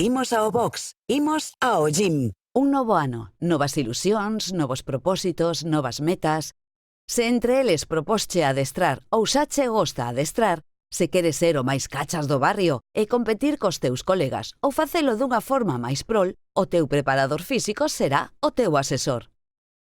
imos ao box, imos ao gym. Un novo ano, novas ilusións, novos propósitos, novas metas. Se entre eles propósche adestrar ou xa che gosta adestrar, se queres ser o máis cachas do barrio e competir cos teus colegas ou facelo dunha forma máis prol, o teu preparador físico será o teu asesor.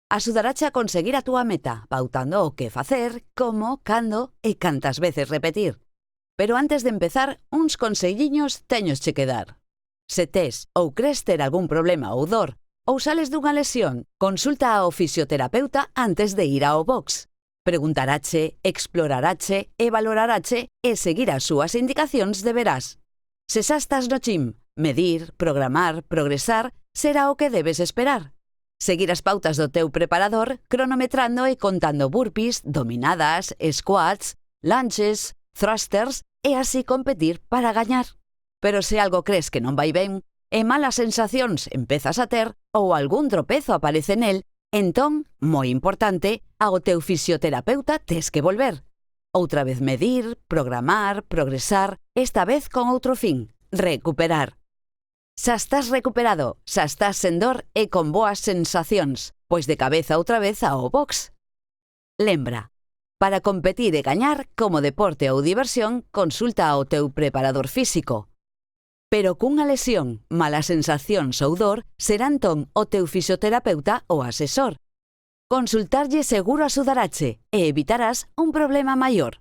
Axudarache a conseguir a túa meta, pautando o que facer, como, cando e cantas veces repetir. Pero antes de empezar, uns conselliños teñosche que dar. Se tes ou crees ter algún problema ou dor, ou sales dunha lesión, consulta ao fisioterapeuta antes de ir ao box. Preguntarache, explorarache e valorarache e seguir as súas indicacións deberás. Se xa estás no gym, medir, programar, progresar, será o que debes esperar. Seguir as pautas do teu preparador cronometrando e contando burpees, dominadas, squats, lunges, thrusters e así competir para gañar. Pero se algo crees que non vai ben e malas sensacións empezas a ter ou algún tropezo aparece nel, entón, moi importante, ao teu fisioterapeuta tes que volver. Outra vez medir, programar, progresar, esta vez con outro fin, recuperar. Xa estás recuperado, xa estás sen dor e con boas sensacións, pois de cabeza outra vez ao box. Lembra, para competir e gañar como deporte ou diversión, consulta ao teu preparador físico. Pero cunha lesión, malas sensacións ou dor, será entón o teu fisioterapeuta ou asesor. Consultarlle seguro axudarache e evitarás un problema maior.